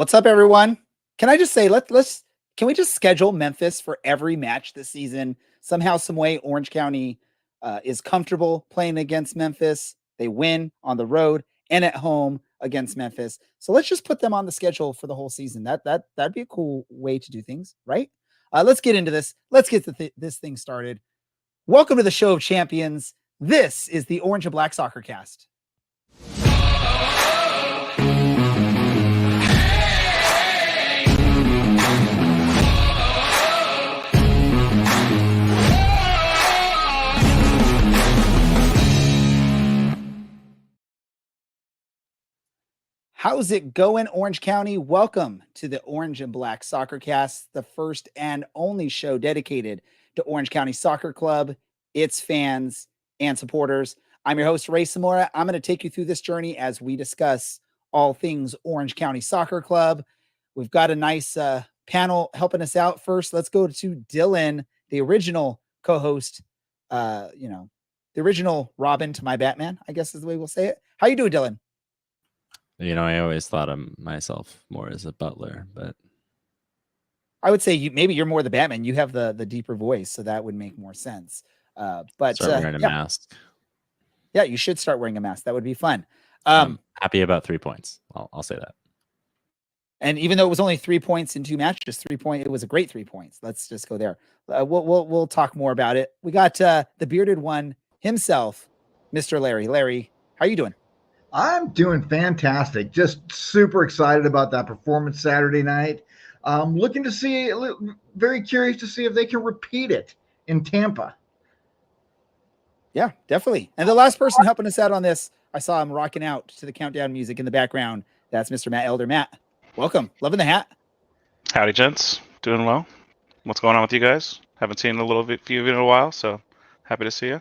What's up, everyone? Can I just say can we just schedule Memphis for every match this season? Somehow, some way, Orange County is comfortable playing against Memphis. They win on the road and at home against Memphis. So let's just put them on the schedule for the whole season. That'd be a cool way to do things, right? Let's get into this. Let's get this thing started. Welcome to the Show of Champions. This is the Orange and Black Soccer Cast. How's it going, Orange County? Welcome to the Orange and Black Soccer Cast, the first and only show dedicated to Orange County Soccer Club, its fans, and supporters. I'm your host, Ray Zamora. I'm going to take you through this journey as we discuss all things Orange County Soccer Club. We've got a nice panel helping us out. First, let's go to Dylan, the original co-host, the original Robin to my Batman, I guess is the way we'll say it. How you doing, Dylan? I always thought of myself more as a butler, but I would say maybe you're more the Batman. You have the deeper voice, so that would make more sense. But start wearing a mask. Yeah, you should start wearing a mask. That would be fun. I'm happy about 3 points. I'll say that. And even though it was only 3 points in 2 matches, 3 points, it was a great 3 points. Let's just go there. We'll talk more about it. We got the bearded one himself, Mr. Larry. Larry, how are you doing? I'm doing fantastic. Just super excited about that performance Saturday night. Looking to see, very curious to see if they can repeat it in Tampa. Yeah, definitely. And the last person helping us out on this, I saw him rocking out to the countdown music in the background. That's Mr. Matt Elder. Matt, welcome. Loving the hat. Howdy, gents. Doing well. What's going on with you guys? Haven't seen few of you in a while, so happy to see you.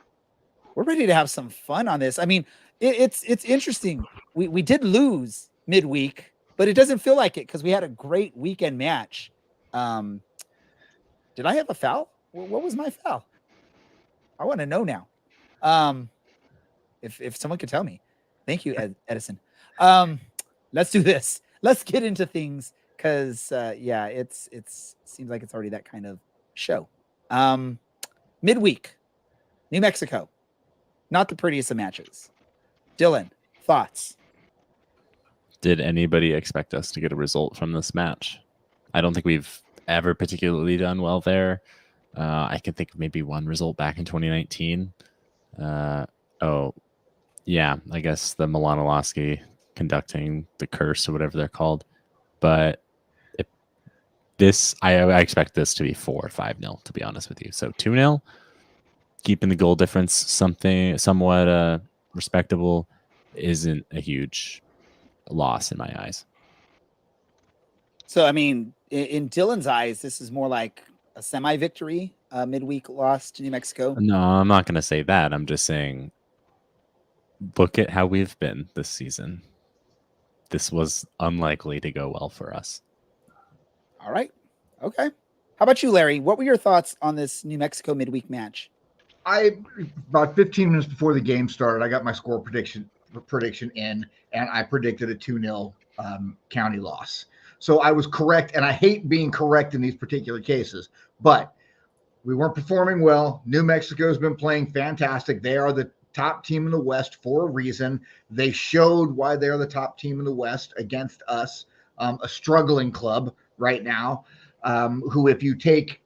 We're ready to have some fun on this. I mean, it's interesting. We did lose midweek, but it doesn't feel like it because we had a great weekend match. Did I have a foul? What was my foul? I want to know now. If someone could tell me. Thank you, Edison. Let's do this. Let's get into things because it's seems like it's already that kind of show. Midweek, New Mexico, not the prettiest of matches. Dylan, thoughts? Did anybody expect us to get a result from this match? I don't think we've ever particularly done well there. I can think of maybe one result back in 2019. I guess the Milanowski conducting the curse or whatever they're called. But I expect this to be 4 or 5-0, to be honest with you. So 2-0, keeping the goal difference somewhat respectable, isn't a huge loss in my eyes. So, I mean, in Dylan's eyes, this is more like a semi-victory, midweek loss to New Mexico. No, I'm not going to say that. I'm just saying, look at how we've been this season. This was unlikely to go well for us. All right. Okay. How about you, Larry? What were your thoughts on this New Mexico midweek match? About 15 minutes before the game started, I got my score prediction in, and I predicted a 2-0 county loss. So I was correct, and I hate being correct in these particular cases, but we weren't performing well. New Mexico's been playing fantastic. They are the top team in the West for a reason. They showed why they're the top team in the West against us, a struggling club right now, who if you take,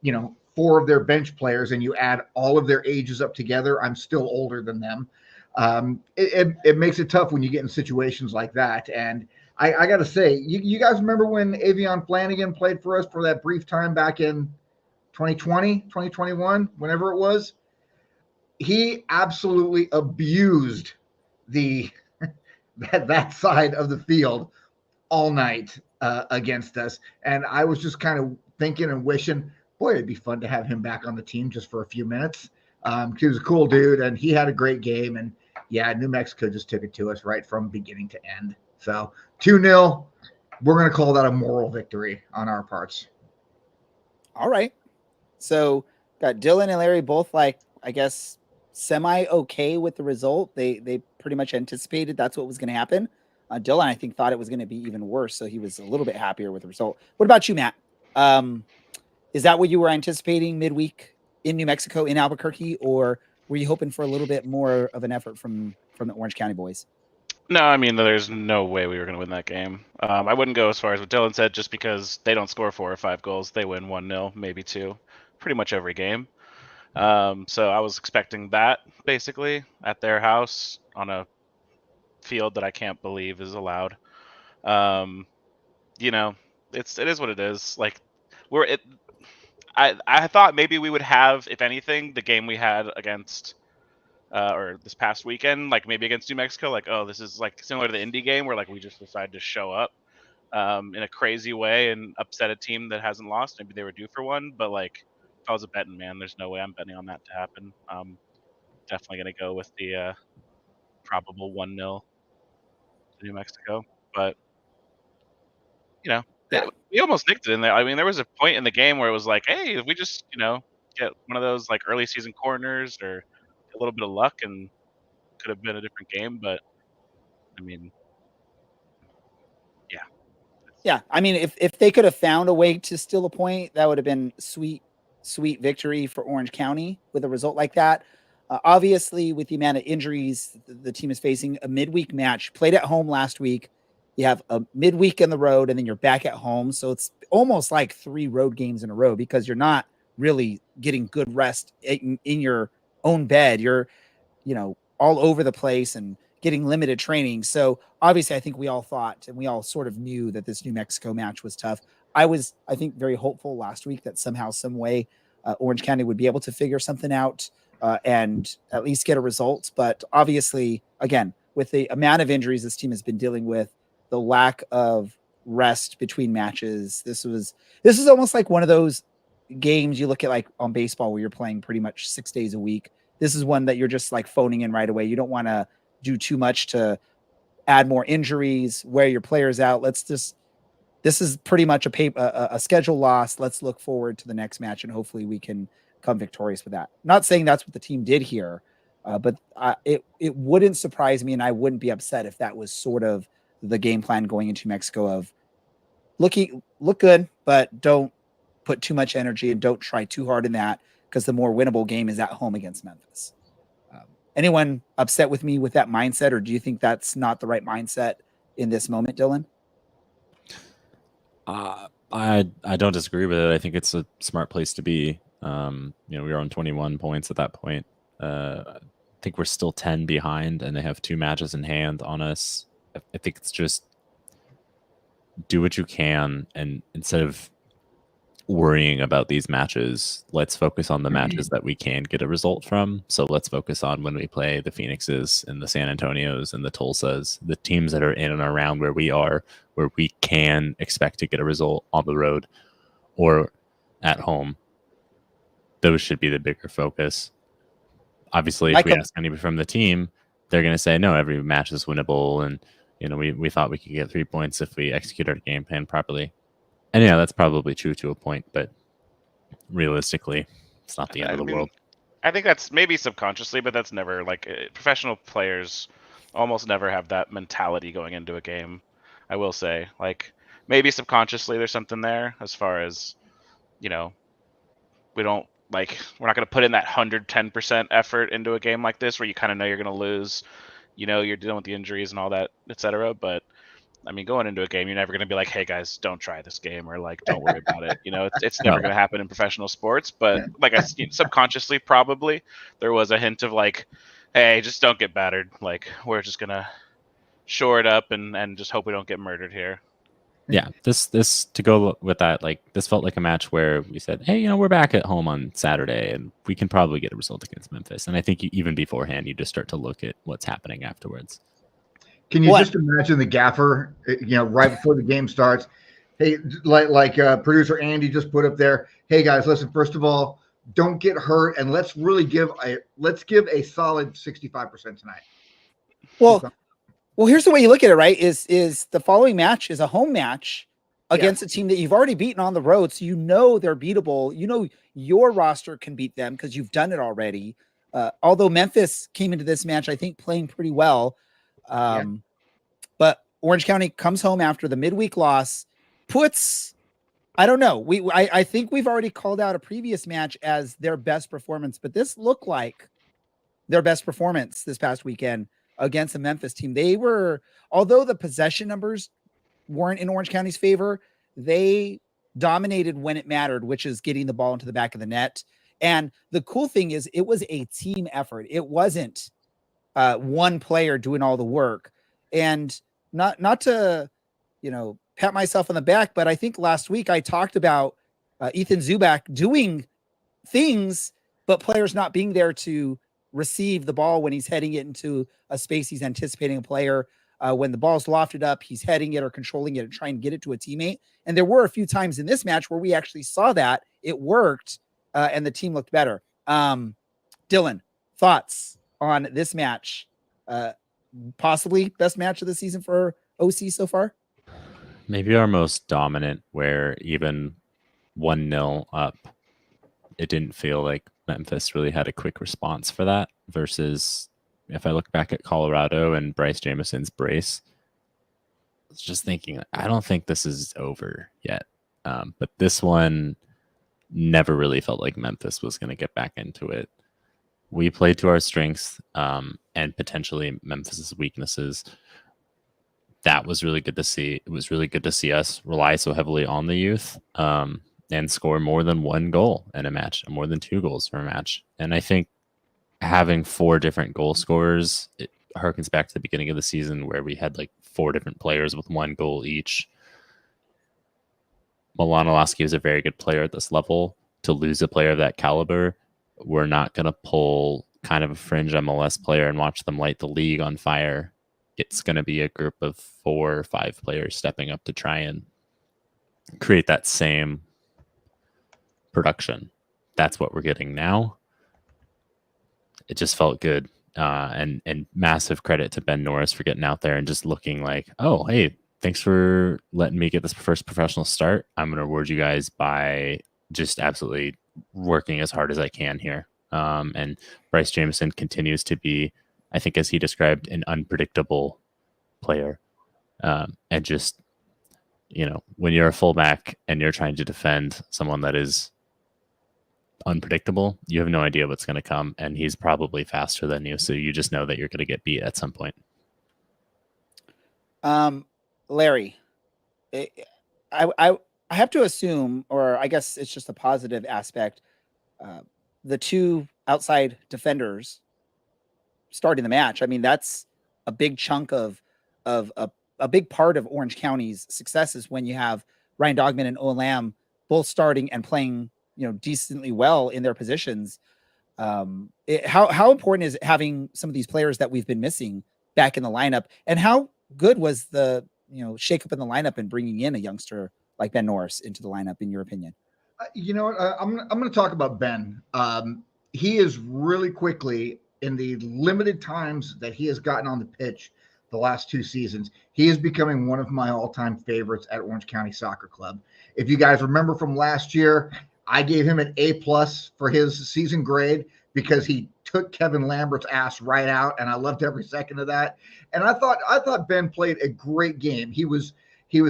4 of their bench players and you add all of their ages up together, I'm still older than them. It makes it tough when you get in situations like that. And I got to say, you guys remember when Avion Flanagan played for us for that brief time back in 2020, 2021, whenever it was? He absolutely abused that side of the field all night against us. And I was just kind of thinking and wishing, boy, it'd be fun to have him back on the team just for a few minutes. He was a cool dude, and he had a great game. And, yeah, New Mexico just took it to us right from beginning to end. So 2-0, we're going to call that a moral victory on our parts. All right. So got Dylan and Larry both, I guess, semi-okay with the result. They pretty much anticipated that's what was going to happen. Dylan, I think, thought it was going to be even worse, so he was a little bit happier with the result. What about you, Matt? Is that what you were anticipating midweek in New Mexico, in Albuquerque, or were you hoping for a little bit more of an effort from the Orange County boys? No, I mean, there's no way we were going to win that game. I wouldn't go as far as what Dylan said, just because they don't score 4 or 5 goals. They win 1-0, maybe 2, pretty much every game. So I was expecting that, basically, at their house on a field that I can't believe is allowed. You know, it is what it is. Like, I thought maybe we would have, if anything, the game we had against or this past weekend, like maybe against New Mexico, like, oh, this is like similar to the Indy game where like we just decided to show up in a crazy way and upset a team that hasn't lost. Maybe they were due for one, but like if I was a betting man, there's no way I'm betting on that to happen. Definitely gonna go with the probable 1-0 to New Mexico, but you know. We almost nicked it in there. I mean, there was a point in the game where it was like, hey, if we just, get one of those like early season corners or a little bit of luck, and could have been a different game. But I mean, yeah. Yeah, I mean, if they could have found a way to steal a point, that would have been sweet victory for Orange County with a result like that. Obviously, with the amount of injuries the team is facing, a midweek match played at home last week. You have a midweek on the road, and then you're back at home. So it's almost like 3 road games in a row because you're not really getting good rest in your own bed. You're, all over the place and getting limited training. So obviously, I think we all thought and we all sort of knew that this New Mexico match was tough. I think, very hopeful last week that somehow, some way, Orange County would be able to figure something out and at least get a result. But obviously, again, with the amount of injuries this team has been dealing with, the lack of rest between matches, this is almost like one of those games you look at like on baseball where you're playing pretty much 6 days a week. This is one that you're just like phoning in right away. You don't want to do too much to add more injuries, wear your players out. This is pretty much a schedule loss. Let's look forward to the next match, and hopefully we can come victorious with that. Not saying that's what the team did here, but it wouldn't surprise me, and I wouldn't be upset if that was sort of the game plan going into Mexico of look good, but don't put too much energy and don't try too hard in that, because the more winnable game is at home against Memphis. Anyone upset with me with that mindset, or do you think that's not the right mindset in this moment, Dylan? I don't disagree with it. I think it's a smart place to be. We were on 21 points at that point. I think we're still 10 behind, and they have 2 matches in hand on us. I think it's just do what you can, and instead of worrying about these matches, let's focus on the matches that we can get a result from. So let's focus on when we play the Phoenixes and the San Antonios and the Tulsas, the teams that are in and around where we are, where we can expect to get a result on the road or at home. Those should be the bigger focus. Obviously, if we ask anybody from the team, they're going to say, no, every match is winnable. And, we thought we could get 3 points if we execute our game plan properly. And yeah, that's probably true to a point, but realistically, it's not the end of the world. I think that's maybe subconsciously, but that's never like professional players almost never have that mentality going into a game. I will say, like, maybe subconsciously there's something there as far as, we're not going to put in that 110% effort into a game like this where you kind of know you're going to lose, you're dealing with the injuries and all that, etc. But I mean, going into a game, you're never going to be like, hey, guys, don't try this game, or like, don't worry about it. It's never going to happen in professional sports. But like subconsciously, probably there was a hint of like, hey, just don't get battered. Like, we're just going to shore it up and just hope we don't get murdered here. Yeah, this to go with that, like, this felt like a match where we said, hey, we're back at home on Saturday and we can probably get a result against Memphis. And I think even beforehand, you just start to look at what's happening afterwards. Can you just imagine the gaffer, right before the game starts? Hey, like producer Andy just put up there. Hey guys, listen. First of all, don't get hurt, and let's give a solid 65% tonight. Well, here's the way you look at it, right? Is the following match is a home match against a team that you've already beaten on the road, so they're beatable. Your roster can beat them because you've done it already. Although Memphis came into this match, I think, playing pretty well. But Orange County comes home after the midweek loss, puts, I don't know. I think we've already called out a previous match as their best performance, but this looked like their best performance this past weekend against the Memphis team. They were, although the possession numbers weren't in Orange County's favor, they dominated when it mattered, which is getting the ball into the back of the net. And the cool thing is it was a team effort. It wasn't one player doing all the work. And not to, pat myself on the back, but I think last week I talked about Ethan Zubak doing things, but players not being there to receive the ball when he's heading it into a space he's anticipating a player. When the ball's lofted up, he's heading it or controlling it and trying to get it to a teammate. And there were a few times in this match where we actually saw that it worked and the team looked better. Dylan, thoughts on this match? Possibly best match of the season for OC so far? Maybe our most dominant, where even 1-0 up, it didn't feel like Memphis really had a quick response for that, versus if I look back at Colorado and Bryce Jameson's brace, I was just thinking, I don't think this is over yet. But this one never really felt like Memphis was going to get back into it. We played to our strengths and potentially Memphis's weaknesses. That was really good to see. It was really good to see us rely so heavily on the youth and score more than one goal in a match, more than 2 goals for a match. And I think having 4 different goal scorers, it harkens back to the beginning of the season where we had like 4 different players with 1 goal each. Milanolowski is a very good player at this level. To lose a player of that caliber, we're not going to pull kind of a fringe MLS player and watch them light the league on fire. It's going to be a group of 4 or 5 players stepping up to try and create that same production. That's what we're getting now. It just felt good. And massive credit to Ben Norris for getting out there and just looking like, oh, hey, thanks for letting me get this first professional start. I'm going to reward you guys by just absolutely working as hard as I can here. And Bryce Jameson continues to be, I think, as he described, an unpredictable player. And just, when you're a fullback and you're trying to defend someone that is unpredictable, you have no idea what's going to come, and he's probably faster than you, so you just know that you're going to get beat at some point. Larry, I have to assume, or I guess it's just a positive aspect, the 2 outside defenders starting the match. I mean, that's a big chunk of a big part of Orange County's successes when you have Ryan Dogman and Owen Lambe both starting and playing, decently well in their positions. How important is having some of these players that we've been missing back in the lineup, and how good was the shake up in the lineup and bringing in a youngster like Ben Norris into the lineup, in your opinion? I'm going to talk about Ben. He is really quickly, in the limited times that he has gotten on the pitch the last 2 seasons, he is becoming one of my all-time favorites at Orange County Soccer Club. If you guys remember from last year, I gave him an A+ for his season grade because he took Kevin Lambert's ass right out, and I loved every second of that. And I thought Ben played a great game. He was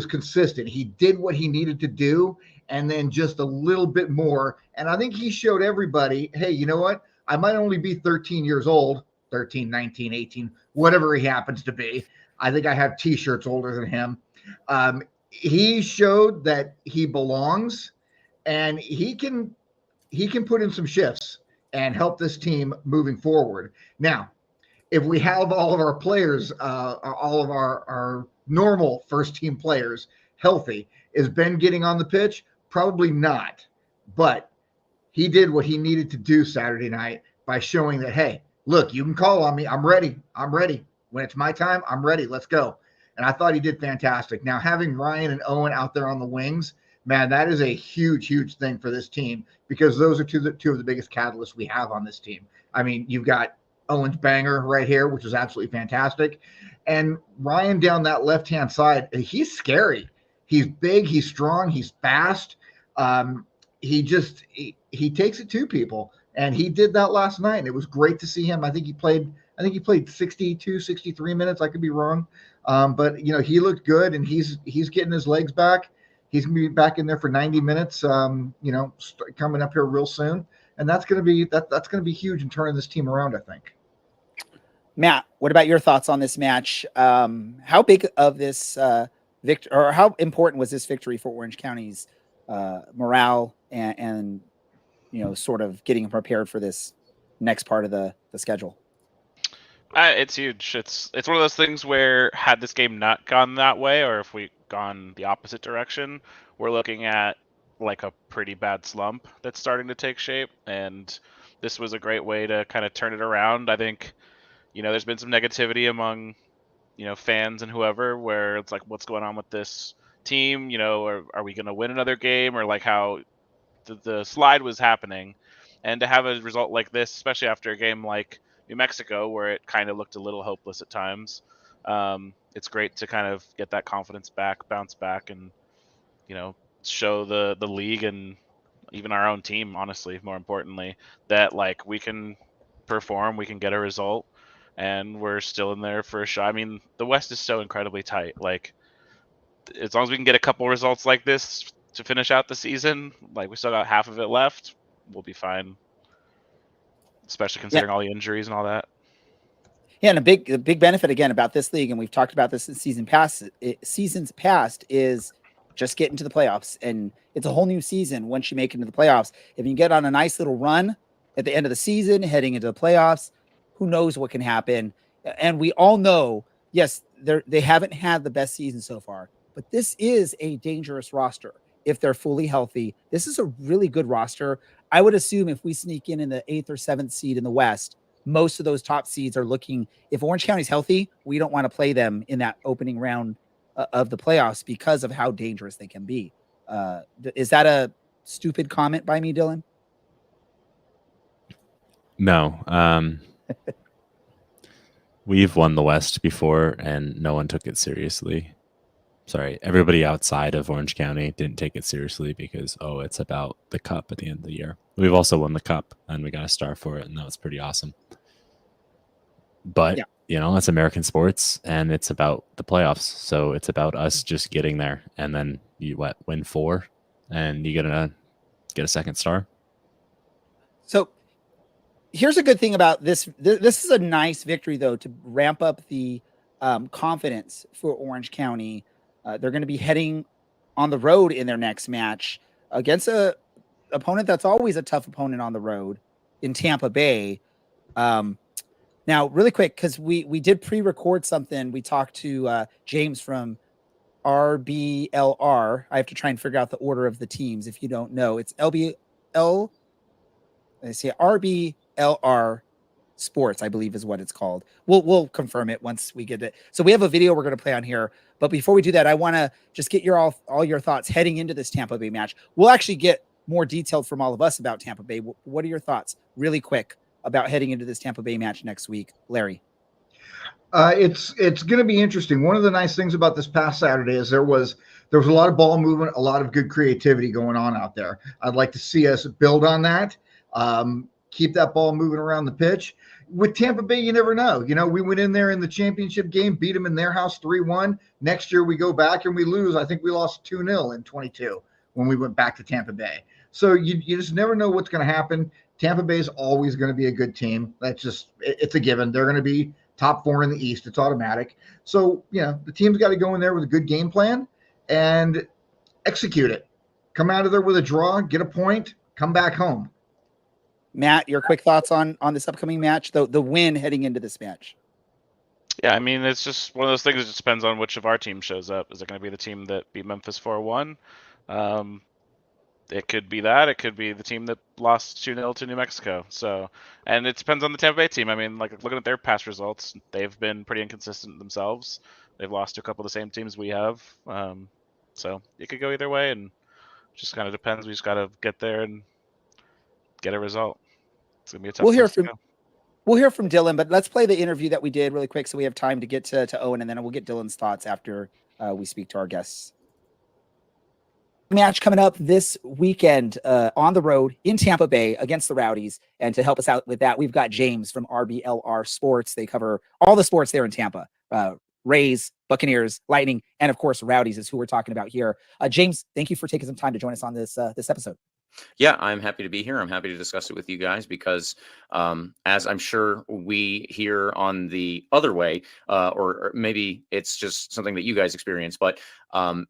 consistent. He did what he needed to do, and then just a little bit more. And I think he showed everybody, hey, you know what? I might only be 13 years old, 13, 19, 18, whatever he happens to be. I think I have T-shirts older than him. He showed that he belongs, and he can put in some shifts and help this team moving forward. Now, if we have all of our players, all of our normal first-team players healthy, is Ben getting on the pitch? Probably not. But he did what he needed to do Saturday night by showing that, hey, look, you can call on me. I'm ready. When it's my time, I'm ready. Let's go. And I thought he did fantastic. Now, having Ryan and Owen out there on the wings, man, that is a huge, huge thing for this team, because those are two of the biggest catalysts we have on this team. I mean, you've got Owen's banger right here, which is absolutely fantastic. And Ryan down that left-hand side, he's scary. He's big, he's strong, he's fast. He takes it to people, and he did that last night, and it was great to see him. I think he played I think he played 62, 63 minutes. I could be wrong. But he looked good, and he's getting his legs back. He's going to be back in there for 90 minutes, coming up here real soon. And that's going to be that's going to be huge in turning this team around, I think. Matt, what about your thoughts on this match? How big of this victory, or how important was this victory for Orange County's morale and sort of getting prepared for this next part of the schedule? It's huge. It's one of those things where had this game not gone that way, or if we gone the opposite direction, we're looking at like a pretty bad slump that's starting to take shape. And this was a great way to kind of turn it around. I think, there's been some negativity among, fans and whoever, where it's like, what's going on with this team? Or are we going to win another game? Or like how the slide was happening. And to have a result like this, especially after a game like New Mexico, where it kind of looked a little hopeless at times, it's great to kind of get that confidence back, bounce back, and show the league and even our own team, honestly, more importantly, that like we can perform, we can get a result, and we're still in there for a shot. I mean, the West is so incredibly tight. Like, as long as we can get a couple results like this to finish out the season, like we still got half of it left, we'll be fine. Especially considering all the injuries and all that. Yeah, and the big benefit again about this league, and we've talked about this in seasons past, is just get into the playoffs. And it's a whole new season once you make it into the playoffs. If you get on a nice little run at the end of the season, heading into the playoffs, who knows what can happen? And we all know, yes, they haven't had the best season so far, but this is a dangerous roster. If they're fully healthy, this is a really good roster. I would assume if we sneak in the 8th or 7th seed in the West, most of those top seeds are looking, if Orange County's healthy, we don't want to play them in that opening round of the playoffs because of how dangerous they can be. Is that a stupid comment by me, Dylan? No. We've won the West before and no one took it seriously. Sorry, everybody outside of Orange County didn't take it seriously because, it's about the cup at the end of the year. We've also won the cup and we got a star for it, and that was pretty awesome. But, it's American sports and it's about the playoffs. So it's about us just getting there. And then you win 4 and you get a second star. So here's a good thing about this. This is a nice victory, though, to ramp up the confidence for Orange County. They're going to be heading on the road in their next match against a opponent that's always a tough opponent on the road in Tampa Bay. Now, really quick, because we did pre-record something. We talked to James from RBLR. I have to try and figure out the order of the teams. If you don't know, it's RBLR Sports, I believe is what it's called. We'll confirm it once we get it. So we have a video we're going to play on here. But before we do that, I want to just get all your thoughts heading into this Tampa Bay match. We'll actually get more detailed from all of us about Tampa Bay. What are your thoughts, really quick, about heading into this Tampa Bay match next week, Larry? It's going to be interesting. One of the nice things about this past Saturday is there was a lot of ball movement, a lot of good creativity going on out there. I'd like to see us build on that. Keep that ball moving around the pitch. With Tampa Bay, you never know. We went in there in the championship game, beat them in their house 3-1. Next year we go back and we lose. I think we lost 2-0 in 22 when we went back to Tampa Bay. So you just never know what's going to happen. Tampa Bay is always going to be a good team. It's a given. They're going to be top 4 in the East. It's automatic. So, the team's got to go in there with a good game plan and execute it. Come out of there with a draw, get a point, come back home. Matt, your quick thoughts on this upcoming match, the win heading into this match. Yeah, I mean, it's just one of those things. It just depends on which of our team shows up. Is it going to be the team that beat Memphis 4-1? It could be that. It could be the team that lost 2-0 to New Mexico. So, and it depends on the Tampa Bay team. I mean, like looking at their past results, they've been pretty inconsistent themselves. They've lost to a couple of the same teams we have. So it could go either way, and just kind of depends. We just got to get there and get a result. It's gonna be a tough. We'll hear from Dylan, but let's play the interview that we did really quick so we have time to get to Owen, and then we'll get Dylan's thoughts after we speak to our guests. match coming up this weekend on the road in Tampa Bay against the Rowdies. And to help us out with that, we've got James from RBLR Sports. They cover all the sports there in Tampa. Rays, Buccaneers, Lightning, and of course, Rowdies is who we're talking about here. James, thank you for taking some time to join us on this episode. Yeah, I'm happy to be here. I'm happy to discuss it with you guys because, as I'm sure we hear on the other way, or maybe it's just something that you guys experience, but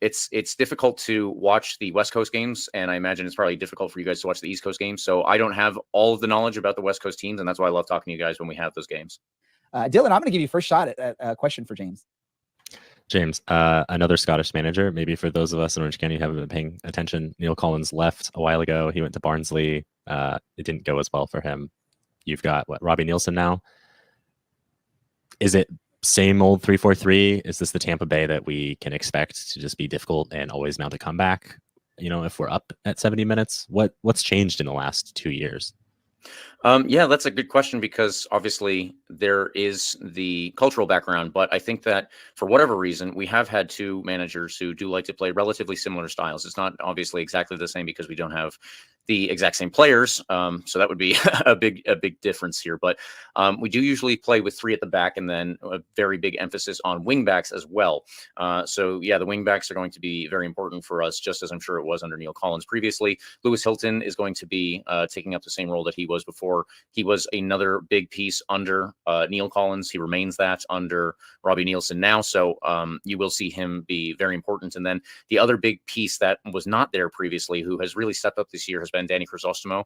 it's difficult to watch the West Coast games, and I imagine it's probably difficult for you guys to watch the East Coast games. So I don't have all of the knowledge about the West Coast teams, and that's why I love talking to you guys when we have those games. Dylan, I'm going to give you first shot at a question for James. James, another Scottish manager. Maybe for those of us in Orange County who haven't been paying attention, Neil Collins left a while ago. He went to Barnsley. It didn't go as well for him. You've got Robbie Nielsen now. Is it same old 3-4-3? Is this the Tampa Bay that we can expect to just be difficult and always mount a comeback? If we're up at 70 minutes, what's changed in the last 2 years? Yeah, that's a good question because obviously there is the cultural background, but I think that for whatever reason, we have had two managers who do like to play relatively similar styles. It's not obviously exactly the same because we don't have the exact same players. So that would be a big difference here. But we do usually play with three at the back and then a very big emphasis on wing backs as well. So yeah, the wing backs are going to be very important for us, just as I'm sure it was under Neil Collins previously. Lewis Hilton is going to be taking up the same role that he was before. He was another big piece under Neil Collins. He remains that under Robbie Nielsen now. So you will see him be very important. And then the other big piece that was not there previously, who has really stepped up this year, has been Danny Crisostomo,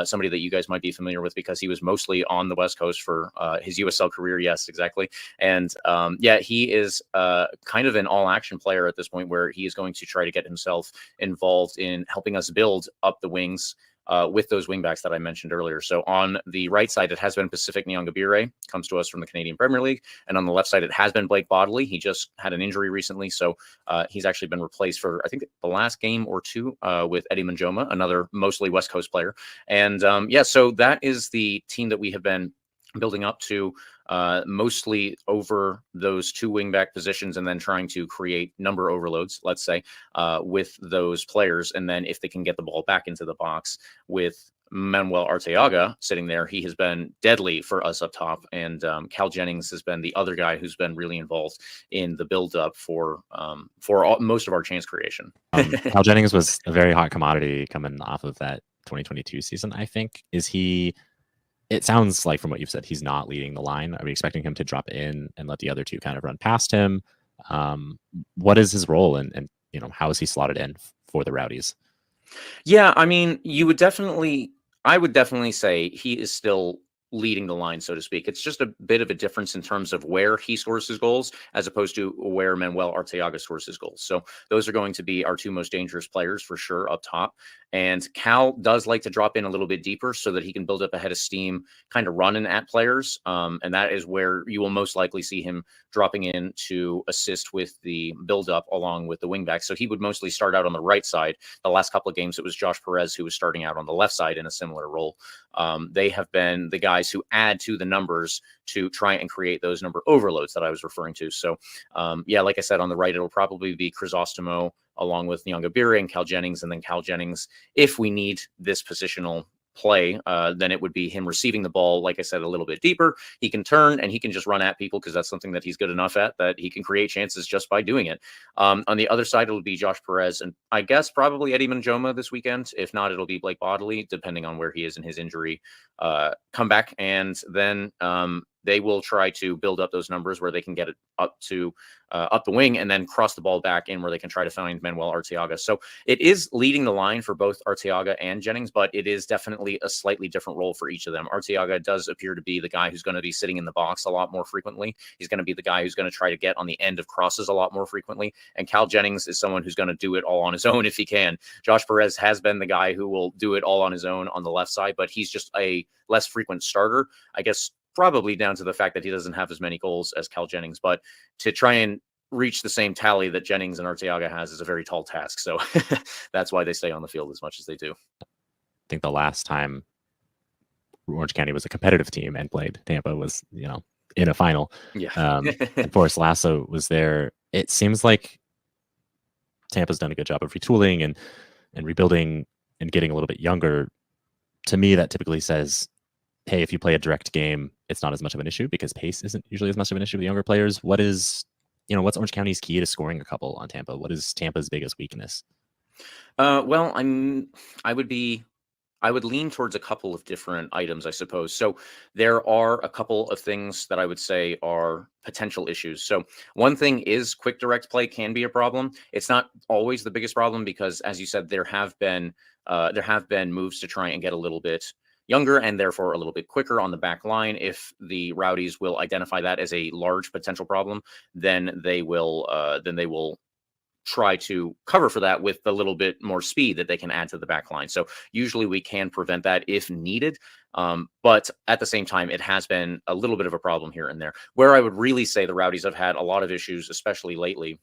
somebody that you guys might be familiar with because he was mostly on the West Coast for his USL career. Yes, exactly. And yeah, he is kind of an all-action player at this point where he is going to try to get himself involved in helping us build up the wings with those wingbacks that I mentioned earlier. So on the right side, it has been Pacific Nyongabire, comes to us from the Canadian Premier League. And on the left side, it has been Blake Bodley. He just had an injury recently. So he's actually been replaced for, I think, the last game or two with Eddie Manjoma, another mostly West Coast player. And yeah, so that is the team that we have been building up to mostly over those two wingback positions and then trying to create number overloads, let's say, with those players. And then if they can get the ball back into the box with Manuel Arteaga sitting there, he has been deadly for us up top. And Cal Jennings has been the other guy who's been really involved in the build-up for most of our chance creation. Cal Jennings was a very hot commodity coming off of that 2022 season, I think. Is he... It sounds like from what you've said, he's not leading the line. Are we expecting him to drop in and let the other two kind of run past him? What is his role and how is he slotted in for the Rowdies? Yeah, I mean, I would definitely say he is still leading the line, so to speak. It's just a bit of a difference in terms of where he scores his goals as opposed to where Manuel Arteaga scores his goals. So those are going to be our two most dangerous players for sure up top. And Cal does like to drop in a little bit deeper so that he can build up a head of steam, kind of running at players. And that is where you will most likely see him dropping in to assist with the build-up along with the wingback. So he would mostly start out on the right side. The last couple of games, it was Josh Perez who was starting out on the left side in a similar role. They have been the guys who add to the numbers to try and create those number overloads that I was referring to. So yeah, like I said, on the right, it'll probably be Crisostomo along with Nyongabire and Cal Jennings. And then Cal Jennings, if we need this positional play, then it would be him receiving the ball, like I said, a little bit deeper. He can turn and he can just run at people because that's something that he's good enough at, that he can create chances just by doing it. On the other side, it'll be Josh Perez and I guess probably Eddie Manjoma this weekend. If not, it'll be Blake Bodley, depending on where he is in his injury comeback. And then they will try to build up those numbers where they can get it up to up the wing and then cross the ball back in where they can try to find Manuel Arteaga. So it is leading the line for both Arteaga and Jennings, but it is definitely a slightly different role for each of them. Arteaga does appear to be the guy who's going to be sitting in the box a lot more frequently. He's going to be the guy who's going to try to get on the end of crosses a lot more frequently. And Cal Jennings is someone who's going to do it all on his own if he can. Josh Perez has been the guy who will do it all on his own on the left side, but he's just a less frequent starter, I guess, probably down to the fact that he doesn't have as many goals as Cal Jennings. But to try and reach the same tally that Jennings and Arteaga has is a very tall task. So that's why they stay on the field as much as they do. I think the last time Orange County was a competitive team and played Tampa was, in a final. Yeah. And Forrest Lasso was there. It seems like Tampa's done a good job of retooling and rebuilding and getting a little bit younger. To me, that typically says, hey, if you play a direct game, it's not as much of an issue because pace isn't usually as much of an issue with younger players. What's Orange County's key to scoring a couple on Tampa? What is Tampa's biggest weakness? Well, I would lean towards a couple of different items, I suppose. So there are a couple of things that I would say are potential issues. So one thing is quick direct play can be a problem. It's not always the biggest problem because, as you said, there have been moves to try and get a little bit younger and therefore a little bit quicker on the back line. If the Rowdies will identify that as a large potential problem, then they will try to cover for that with a little bit more speed that they can add to the back line. So usually we can prevent that if needed. But at the same time, it has been a little bit of a problem here and there. Where I would really say the Rowdies have had a lot of issues, especially lately,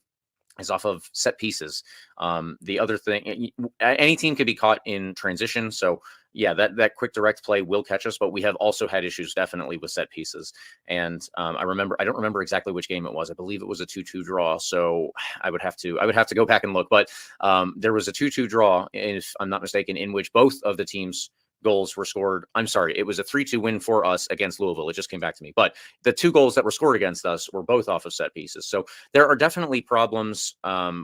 is off of set pieces. The other thing, any team can be caught in transition. So yeah, that quick direct play will catch us, but we have also had issues definitely with set pieces. And I don't remember exactly which game it was. I believe it was a 2-2 draw. So I would have to go back and look, but there was a 2-2 draw, if I'm not mistaken, in which both of the teams' goals were scored. I'm sorry, it was a 3-2 win for us against Louisville. It just came back to me. But the two goals that were scored against us were both off of set pieces. So there are definitely problems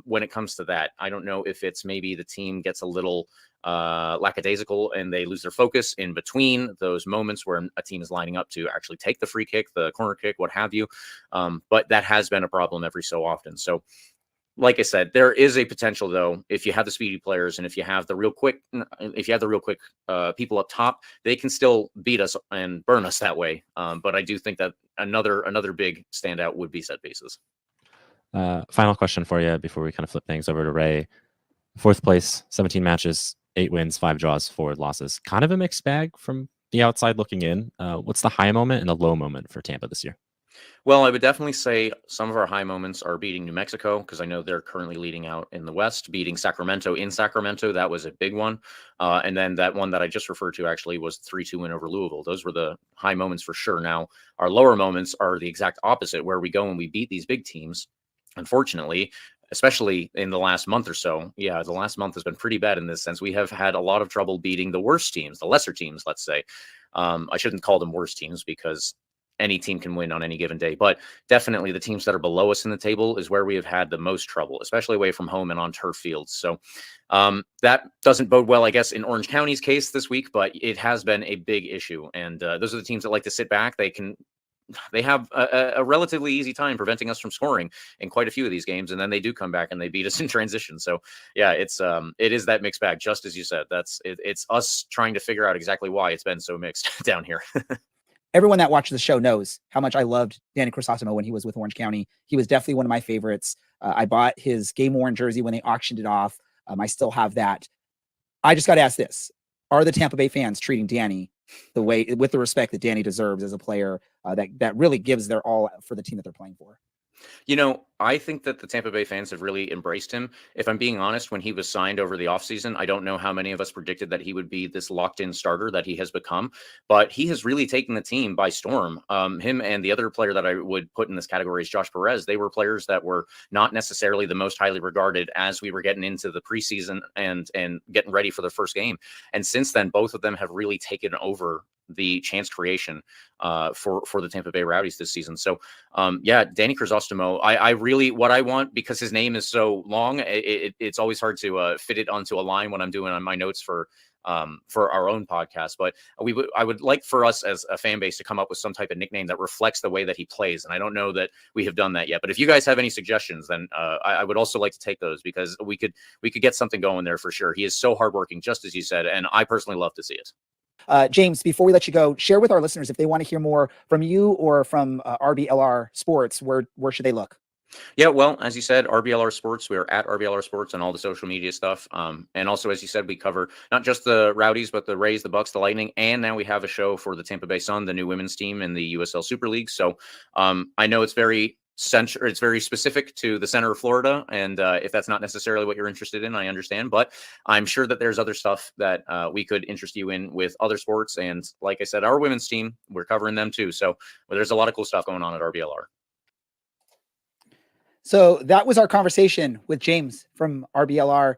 when it comes to that. I don't know if it's maybe the team gets a little lackadaisical and they lose their focus in between those moments where a team is lining up to actually take the free kick, the corner kick, what have you. But that has been a problem every so often. So like I said, there is a potential though, if you have the speedy players and if you have the real quick people up top, they can still beat us and burn us that way. But I do think that another big standout would be set pieces. Final question for you before we kind of flip things over to Ray. 4th place, 17 matches, 8 wins, 5 draws, 4 losses. Kind of a mixed bag from the outside looking in. What's the high moment and the low moment for Tampa this year? Well, I would definitely say some of our high moments are beating New Mexico, because I know they're currently leading out in the West. Beating Sacramento in Sacramento, that was a big one. And then that one that I just referred to actually was 3-2 win over Louisville. Those were the high moments for sure. Now, our lower moments are the exact opposite, where we go and we beat these big teams. Unfortunately, especially in the last month or so. Yeah, the last month has been pretty bad in this sense. We have had a lot of trouble beating the worst teams, the lesser teams, let's say. I shouldn't call them worst teams because any team can win on any given day, but definitely the teams that are below us in the table is where we have had the most trouble, especially away from home and on turf fields. So that doesn't bode well, I guess, in Orange County's case this week, but it has been a big issue. And those are the teams that like to sit back. They have a relatively easy time preventing us from scoring in quite a few of these games, and then they do come back and they beat us in transition. So yeah, it is that mixed bag, just as you said. It's us trying to figure out exactly why it's been so mixed down here. Everyone that watches the show knows how much I loved Danny Crisostomo when he was with Orange County. He was definitely one of my favorites. I bought his game worn jersey when they auctioned it off. I still have that. I just got to ask this: are the Tampa Bay fans treating Danny with the respect that Danny deserves as a player that really gives their all for the team that they're playing for? You know, I think that the Tampa Bay fans have really embraced him. If I'm being honest, when he was signed over the offseason, I don't know how many of us predicted that he would be this locked-in starter that he has become, but he has really taken the team by storm. Him and the other player that I would put in this category is Josh Perez. They were players that were not necessarily the most highly regarded as we were getting into the preseason and getting ready for the first game. And since then, both of them have really taken over the chance creation for the Tampa Bay Rowdies this season. So yeah, Danny Crisostomo, I really, what I want, because his name is so long, it's always hard to fit it onto a line when I'm doing on my notes for our own podcast. But I would like for us as a fan base to come up with some type of nickname that reflects the way that he plays. And I don't know that we have done that yet, but if you guys have any suggestions, then I would also like to take those, because we could get something going there for sure. He is so hardworking, just as you said, and I personally love to see it. James, before we let you go, share with our listeners, if they want to hear more from you or from RBLR Sports, where should they look? Yeah, well, as you said, RBLR Sports, we're at RBLR Sports on all the social media stuff. And also, as you said, we cover not just the Rowdies, but the Rays, the Bucks, the Lightning. And now we have a show for the Tampa Bay Sun, the new women's team in the USL Super League. So I know it's very specific to the center of Florida. And if that's not necessarily what you're interested in, I understand. But I'm sure that there's other stuff that we could interest you in with other sports. And like I said, our women's team, we're covering them too. So there's a lot of cool stuff going on at RBLR. So that was our conversation with James from RBLR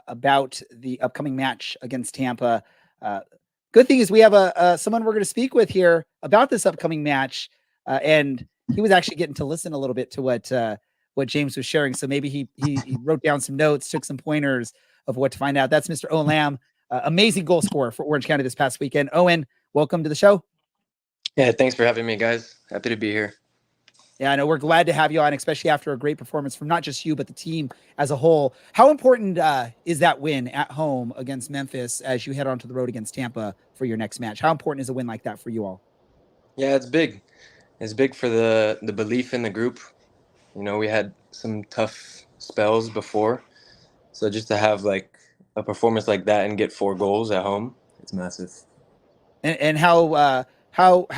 about the upcoming match against Tampa. Good thing is we have someone we're going to speak with here about this upcoming match, and he was actually getting to listen a little bit to what James was sharing. So maybe he wrote down some notes, took some pointers of what to find out. That's Mr. Owen Lambe, amazing goal scorer for Orange County this past weekend. Owen, welcome to the show. Yeah, thanks for having me, guys. Happy to be here. Yeah, I know we're glad to have you on, especially after a great performance from not just you, but the team as a whole. How important is that win at home against Memphis as you head onto the road against Tampa for your next match? How important is a win like that for you all? Yeah, it's big. It's big for the belief in the group. You know, we had some tough spells before. So just to have like a performance like that and get 4 goals at home, it's massive. And how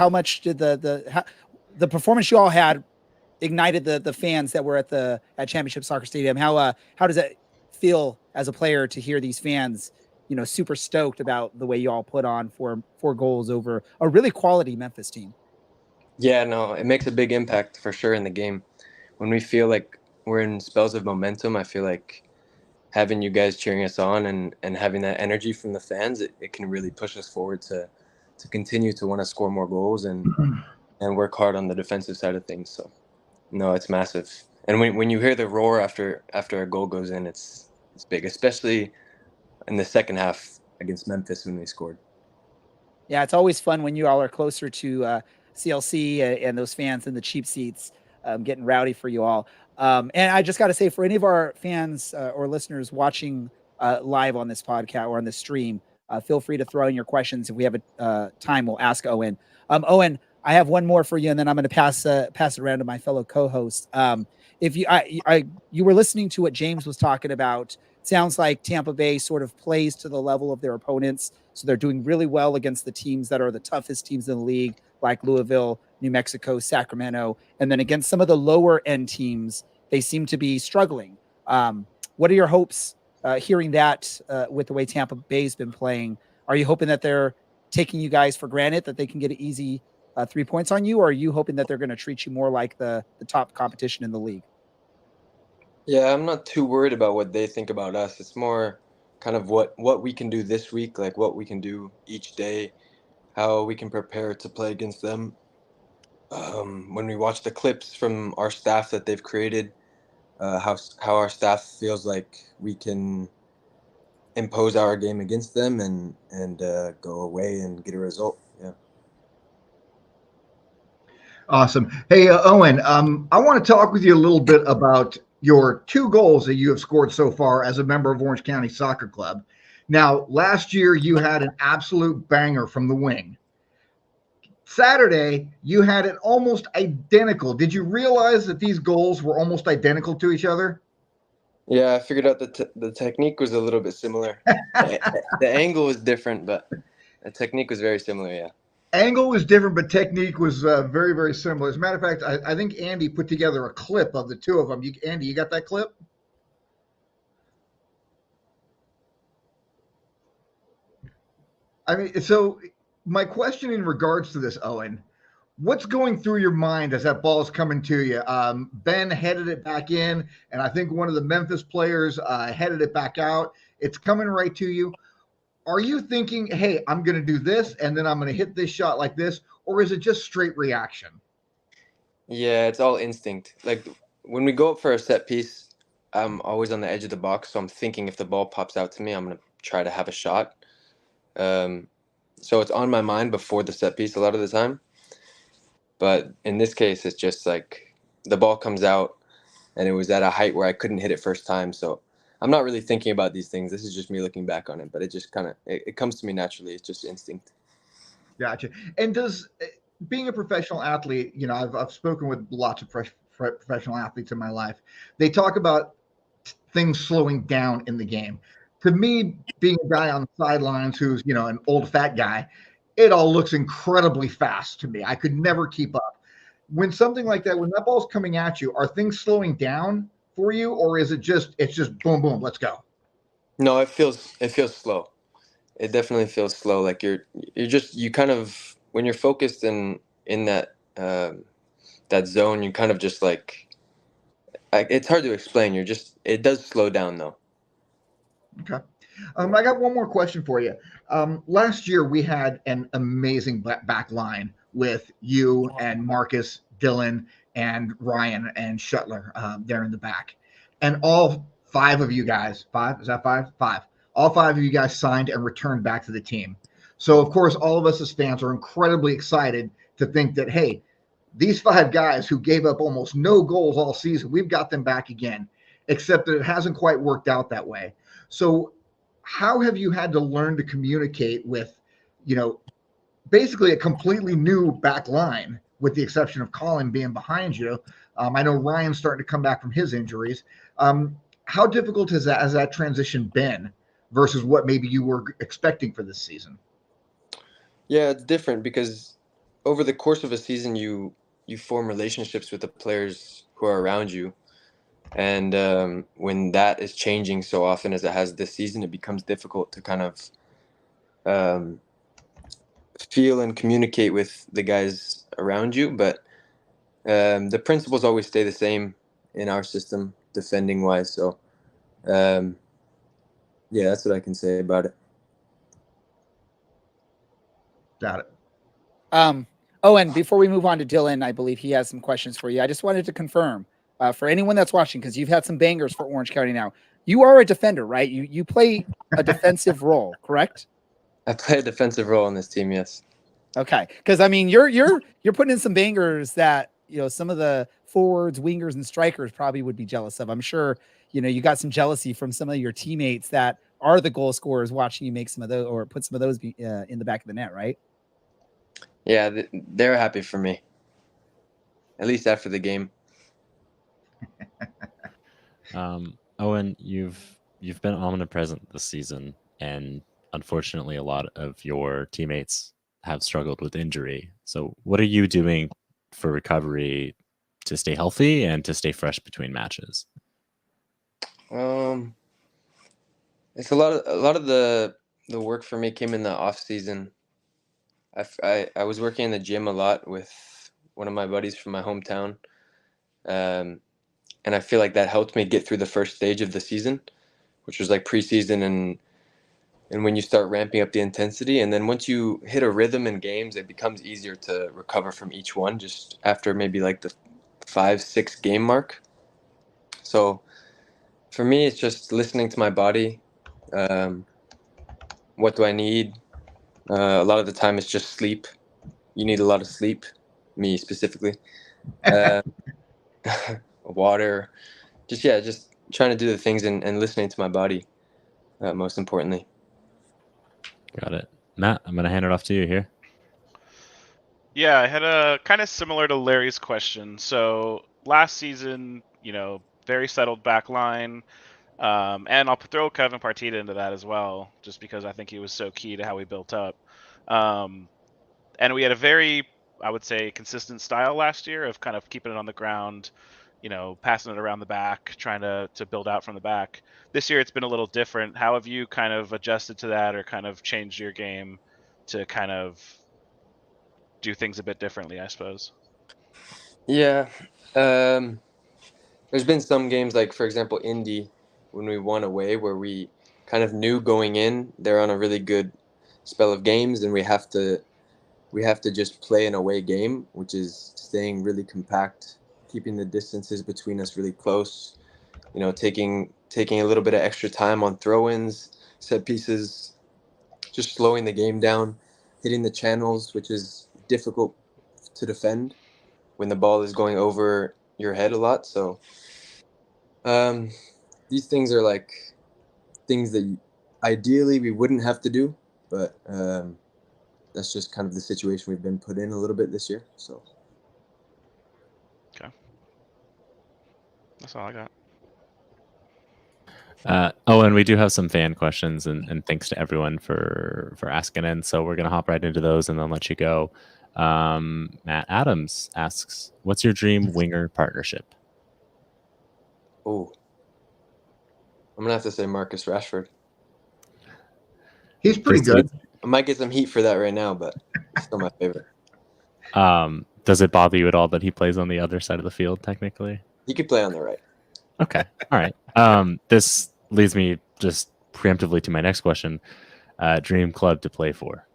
much did the performance you all had ignited the fans that were at Championship Soccer Stadium? How does it feel as a player to hear these fans, super stoked about the way you all put on 4 goals over a really quality Memphis team? Yeah, no, it makes a big impact for sure in the game. When we feel like we're in spells of momentum, I feel like having you guys cheering us on and having that energy from the fans, it can really push us forward to continue to want to score more goals and work hard on the defensive side of things. So no, it's massive. And when you hear the roar after a goal goes in, it's big, especially in the second half against Memphis when they scored. Yeah, it's always fun when you all are closer to CLC and those fans in the cheap seats getting rowdy for you all. And I just got to say, for any of our fans or listeners watching live on this podcast or on this stream, feel free to throw in your questions. If we have a time, we'll ask Owen. Owen, I have one more for you, and then I'm going to pass it around to my fellow co-host. If you were listening to what James was talking about, sounds like Tampa Bay sort of plays to the level of their opponents. So they're doing really well against the teams that are the toughest teams in the league, like Louisville, New Mexico, Sacramento. And then against some of the lower end teams, they seem to be struggling. What are your hopes hearing that with the way Tampa Bay's been playing? Are you hoping that they're taking you guys for granted, that they can get an easy 3 points on you? Or are you hoping that they're going to treat you more like the top competition in the league? Yeah, I'm not too worried about what they think about us. It's more kind of what we can do this week, like what we can do each day, how we can prepare to play against them. When we watch the clips from our staff that they've created, how our staff feels like we can impose our game against them and go away and get a result. Yeah. Awesome. Hey, Owen, I want to talk with you a little bit about your 2 goals that you have scored so far as a member of Orange County Soccer Club. Now, last year you had an absolute banger from the wing. Saturday, you had it almost identical. Did you realize that these goals were almost identical to each other? Yeah, I figured out the technique was a little bit similar. The angle was different, but the technique was very similar, yeah. Angle was different, but technique was very, very similar. As a matter of fact, I think Andy put together a clip of the 2 of them. Andy, you got that clip? I mean, so my question in regards to this, Owen, what's going through your mind as that ball is coming to you? Ben headed it back in, and I think one of the Memphis players headed it back out. It's coming right to you. Are you thinking, hey, I'm going to do this, and then I'm going to hit this shot like this, or is it just straight reaction? Yeah, it's all instinct. Like when we go up for a set piece, I'm always on the edge of the box, so I'm thinking if the ball pops out to me, I'm going to try to have a shot. So it's on my mind before the set piece a lot of the time. But in this case, it's just like the ball comes out, and it was at a height where I couldn't hit it first time, so I'm not really thinking about these things. This is just me looking back on it, but it just kind of it comes to me naturally. It's just instinct. Gotcha. And does being a professional athlete, I've spoken with lots of professional athletes in my life. They talk about things slowing down in the game. To me, being a guy on the sidelines who's, an old fat guy, it all looks incredibly fast to me. I could never keep up. When something like that, when that ball's coming at you, are things slowing down for you, or is it's just boom, boom, let's go? No, it feels slow. It definitely feels slow. Like you kind of, when you're focused in that that zone, you kind of just like it's hard to explain. It does slow down though. Okay. I got one more question for you. Last year we had an amazing back line with you and Marcus, Dylan, and Ryan and Shuttler there in the back. And all five of you guys, five, is that five? Five. All five of you guys signed and returned back to the team. So, of course, all of us as fans are incredibly excited to think that, hey, these five guys who gave up almost no goals all season, we've got them back again, except that it hasn't quite worked out that way. So how have you had to learn to communicate with, basically a completely new back line, with the exception of Colin being behind you? I know Ryan's starting to come back from his injuries. How difficult has that transition been versus what maybe you were expecting for this season? Yeah, it's different because over the course of a season, you form relationships with the players who are around you. And when that is changing so often as it has this season, it becomes difficult to kind of feel and communicate with the guys around you. But the principles always stay the same in our system, defending wise. So, yeah, that's what I can say about it. Got it. Owen, before we move on to Dylan, I believe he has some questions for you. I just wanted to confirm for anyone that's watching, because you've had some bangers for Orange County now. You are a defender, right? You play a defensive role, correct? I play a defensive role on this team, yes. Okay, because I mean, you're putting in some bangers that some of the forwards, wingers, and strikers probably would be jealous of. I'm sure you got some jealousy from some of your teammates that are the goal scorers watching you make some of those or put some of those in the back of the net, right? Yeah, they're happy for me. At least after the game. Owen, you've been omnipresent this season, and unfortunately, a lot of your teammates have struggled with injury. So, what are you doing for recovery to stay healthy and to stay fresh between matches? It's a lot of the work for me came in the off season. I was working in the gym a lot with one of my buddies from my hometown. And I feel like that helped me get through the first stage of the season, which was like preseason and when you start ramping up the intensity. And then once you hit a rhythm in games, it becomes easier to recover from each one just after maybe like the 5-6 game mark. So for me, it's just listening to my body. What do I need? A lot of the time it's just sleep. You need a lot of sleep, me specifically. Water, just trying to do the things and listening to my body, most importantly. Got it. Matt, I'm going to hand it off to you here. Yeah, I had a kind of similar to Larry's question. So last season, very settled back line. And I'll throw Kevin Partita into that as well, just because I think he was so key to how we built up. And we had a very, I would say, consistent style last year of kind of keeping it on the ground, passing it around the back, trying to build out from the back. This year it's been a little different. How have you kind of adjusted to that or kind of changed your game to kind of do things a bit differently, I suppose? Yeah. There's been some games, like, for example, Indy, when we won away, where we kind of knew going in they're on a really good spell of games, and we have to just play an away game, which is staying really compact, keeping the distances between us really close, taking a little bit of extra time on throw-ins, set pieces, just slowing the game down, hitting the channels, which is difficult to defend when the ball is going over your head a lot. So these things are like things that ideally we wouldn't have to do, but that's just kind of the situation we've been put in a little bit this year. So okay, that's all I got. Owen, we do have some fan questions, and thanks to everyone for asking in. So we're gonna hop right into those and then let you go. Matt Adams asks, "What's your dream winger partnership?" Oh, I'm gonna have to say Marcus Rashford. He's pretty good. I might get some heat for that right now, but it's still my favorite. Does it bother you at all that he plays on the other side of the field? Technically, he could play on the right. Okay. All right. This leads me just preemptively to my next question. Dream club to play for.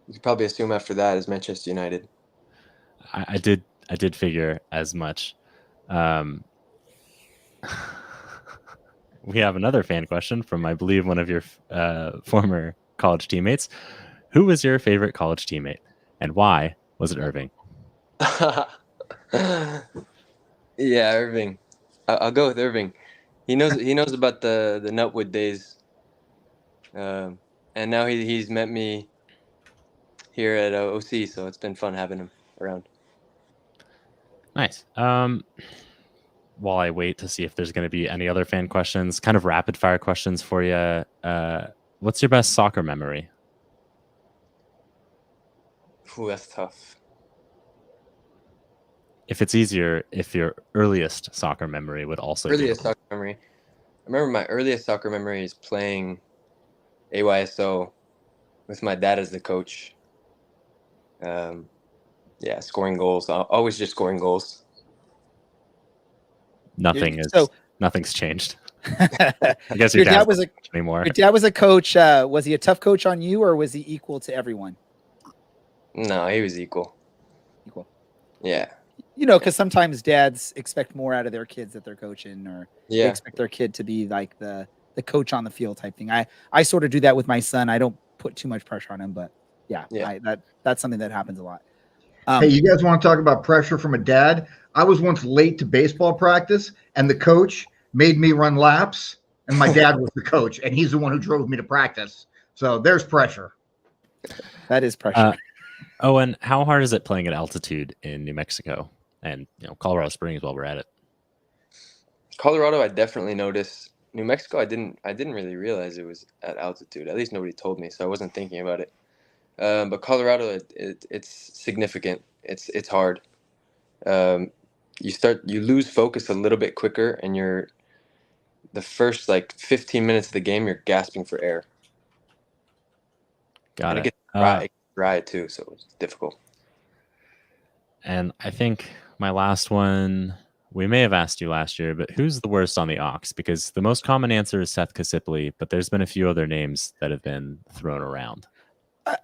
You could probably assume after that is Manchester United. I did figure as much. We have another fan question from, I believe, one of your former college teammates. Who was your favorite college teammate, and why was it Irving? Yeah, Irving. I'll go with Irving. He knows about the Nutwood days, and now he's met me here at OC, so it's been fun having him around. Nice. While I wait to see if there's going to be any other fan questions, kind of rapid fire questions for you. What's your best soccer memory? Ooh, that's tough. If it's easier, if your earliest soccer memory would also Earliest soccer memory. I remember my earliest soccer memory is playing AYSO with my dad as the coach. Yeah, scoring goals. Always just scoring goals. Nothing's changed. I guess your dad was anymore. Your dad was a coach. Was he a tough coach on you, or was he equal to everyone? No, he was equal. Equal. Yeah. Because sometimes dads expect more out of their kids that they're coaching, or they expect their kid to be like the coach on the field type thing. I sort of do that with my son. I don't put too much pressure on him, but that's something that happens a lot. Hey, you guys want to talk about pressure from a dad? I was once late to baseball practice, and the coach made me run laps, and my dad was the coach, and he's the one who drove me to practice. So there's pressure. That is pressure. Owen, how hard is it playing at altitude in New Mexico and Colorado Springs while we're at it? Colorado, I definitely noticed. New Mexico, I didn't really realize it was at altitude. At least nobody told me, so I wasn't thinking about it. But Colorado, it's significant. It's hard. You lose focus a little bit quicker, and the first 15 minutes of the game, you're gasping for air. Got it. It gets dry too, so it's difficult. And I think my last one, we may have asked you last year, but who's the worst on the aux? Because the most common answer is Seth Kasipli, but there's been a few other names that have been thrown around.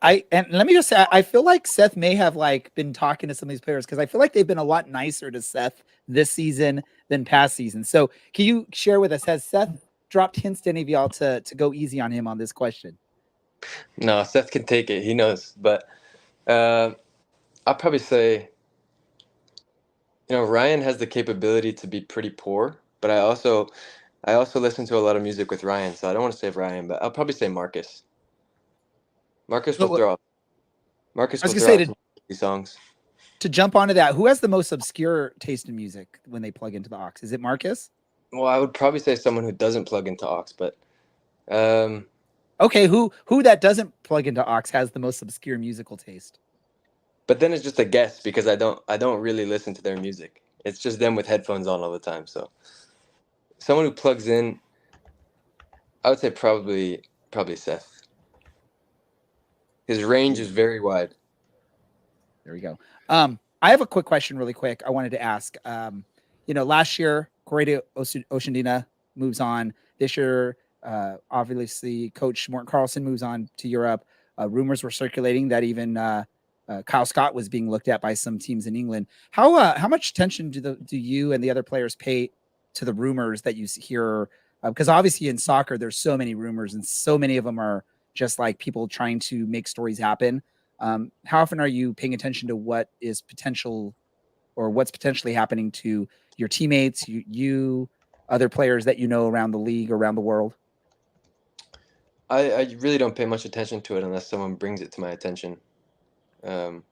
And let me just say, I feel like Seth may have been talking to some of these players, because I feel like they've been a lot nicer to Seth this season than past seasons. So can you share with us, has Seth dropped hints to any of y'all to go easy on him on this question? No, Seth can take it. He knows. But I'll probably say, Ryan has the capability to be pretty poor, but I also listen to a lot of music with Ryan, so I don't want to say Ryan, but I'll probably say Marcus. Marcus will throw these songs. To jump onto that, who has the most obscure taste in music when they plug into the aux? Is it Marcus? Well, I would probably say someone who doesn't plug into aux, but okay, who that doesn't plug into aux has the most obscure musical taste? But then it's just a guess, because I don't really listen to their music. It's just them with headphones on all the time. So someone who plugs in, I would say probably Seth. His range is very wide. There we go. I have a quick question really quick. I wanted to ask, last year, Corey Oshandina moves on. This year, obviously, Coach Morten Carlson moves on to Europe. Rumors were circulating that even Kyle Scott was being looked at by some teams in England. How much attention do you and the other players pay to the rumors that you hear? Because obviously in soccer, there's so many rumors, and so many of them are just like people trying to make stories happen. How often are you paying attention to what is potential, or what's potentially happening to your teammates, you other players that around the league, around the world? I really don't pay much attention to it unless someone brings it to my attention. And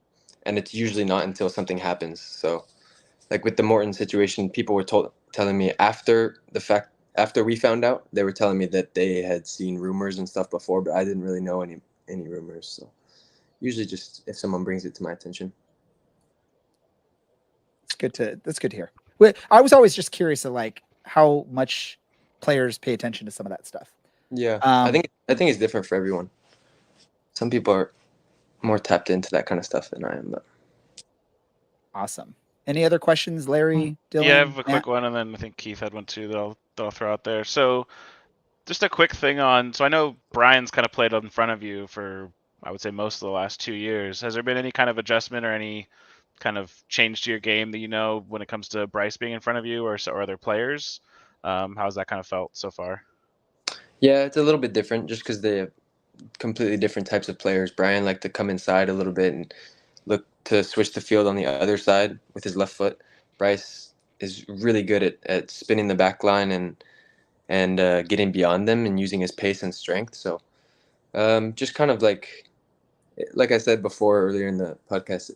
it's usually not until something happens. So like with the Morten situation, people were telling me after we found out, they were telling me that they had seen rumors and stuff before, but I didn't really know any rumors. So usually just if someone brings it to my attention. That's good to hear. I was always just curious of how much players pay attention to some of that stuff. Yeah. I think it's different for everyone. Some people are more tapped into that kind of stuff than I am, but awesome. Any other questions, Larry, Dylan? Yeah, I have a Matt? quick one, and then I think Keith had one too that I'll throw out there. So, just a quick thing on. So I know Brian's kind of played in front of you for, I would say, most of the last 2 years. Has there been any kind of adjustment or any kind of change to your game that you know when it comes to Bryce being in front of you or other players? How's that kind of felt so far? Yeah, it's a little bit different just because they have completely different types of players. Brian liked to come inside a little bit and look to switch the field on the other side with his left foot. Bryce is really good at spinning the back line and getting beyond them and using his pace and strength. So just kind of like I said before earlier in the podcast,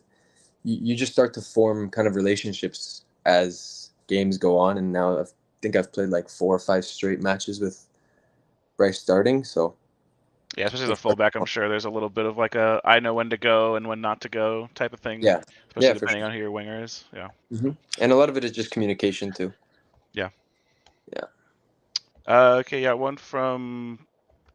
you just start to form kind of relationships as games go on. And now I think I've played like 4 or 5 straight matches with Bryce starting. So yeah, especially the fullback, I'm sure there's a little bit of like a I know when to go and when not to go type of thing. Yeah, especially yeah, depending for on who your winger is. Yeah. sure. And a lot of it is just communication too. Yeah. Yeah. Okay, yeah, one from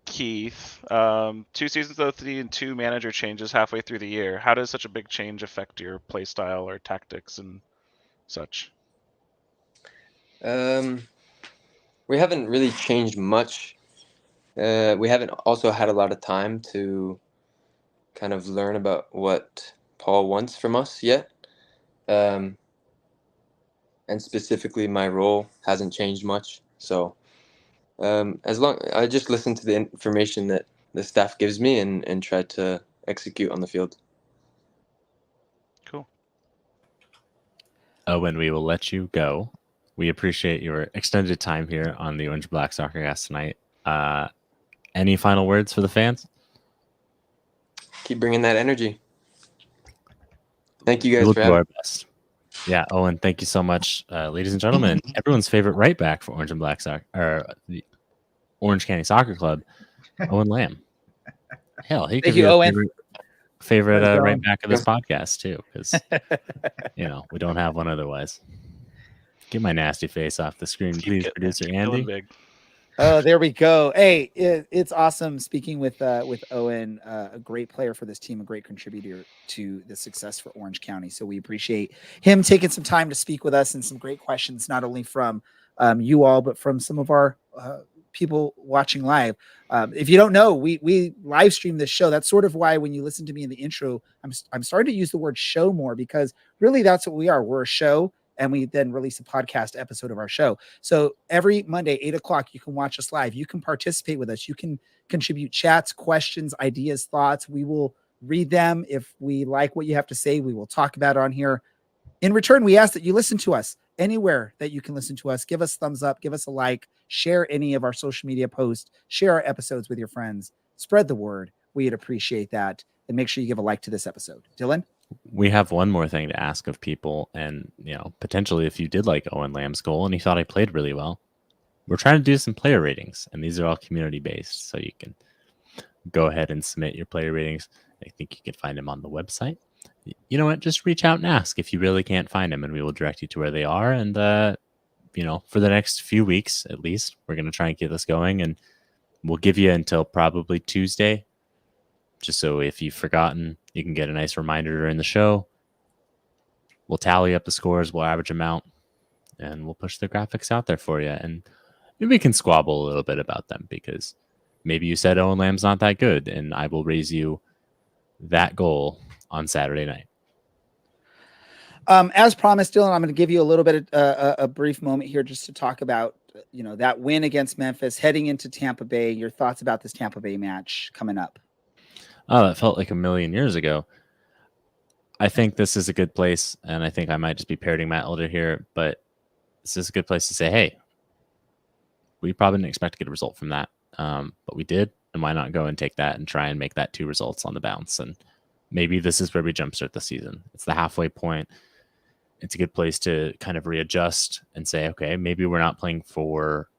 Keith. 2 seasons OT and 2 manager changes halfway through the year. How does such a big change affect your play style or tactics and such? We haven't really changed much. We haven't also had a lot of time to kind of learn about what Paul wants from us yet. And specifically, my role hasn't changed much. So as long I just listen to the information that the staff gives me and try to execute on the field. Cool. Owen, we will let you go. We appreciate your extended time here on the Orange Black Soccer Cast tonight. Any final words for the fans? Keep bringing that energy. Thank you guys We'll for do having our best. Yeah, Owen, thank you so much, ladies and gentlemen. Everyone's favorite right back for Orange and Black Soccer, or the Orange County Soccer Club, Owen Lambe. Hell, he could you, be a Owen. favorite Thanks, right Owen. back of this podcast too, because we don't have one otherwise. Get my nasty face off the screen, Keep please, getting it. producer Keep feeling Andy. big. Oh, there we go. Hey, it's awesome speaking with Owen, a great player for this team, a great contributor to the success for Orange County. So we appreciate him taking some time to speak with us and some great questions, not only from you all, but from some of our people watching live. If you don't know, we live stream this show. That's sort of why when you listen to me in the intro, I'm starting to use the word show more, because really that's what we are. We're a show. And we then release a podcast episode of our show. So every Monday, 8:00, you can watch us live. You can participate with us. You can contribute chats, questions, ideas, thoughts. We will read them. If we like what you have to say, we will talk about it on here. In return, we ask that you listen to us anywhere that you can listen to us. Give us thumbs up, give us a like, share any of our social media posts, share our episodes with your friends, spread the word. We'd appreciate that. And make sure you give a like to this episode. Dylan? We have one more thing to ask of people, and potentially if you did like Owen Lambe's goal and you thought he played really well, we're trying to do some player ratings, and these are all community based, so you can go ahead and submit your player ratings. I think you can find them on the website. You know what? Just reach out and ask if you really can't find them, and we will direct you to where they are. And for the next few weeks at least, we're going to try and get this going, and we'll give you until probably Tuesday, just so if you've forgotten, you can get a nice reminder during the show. We'll tally up the scores, we'll average them out, and we'll push the graphics out there for you. And maybe we can squabble a little bit about them, because maybe you said Owen Lambe's not that good, and I will raise you that goal on Saturday night. As promised, Dylan, I'm going to give you a little bit of a brief moment here just to talk about, that win against Memphis, heading into Tampa Bay. Your thoughts about this Tampa Bay match coming up? Oh, that felt like a million years ago. I think this is a good place, and I think I might just be parroting Matt Elder here, but this is a good place to say, hey, we probably didn't expect to get a result from that, but we did, and why not go and take that and try and make that 2 results on the bounce? And maybe this is where we jumpstart the season. It's the halfway point. It's a good place to kind of readjust and say, okay, maybe we're not playing for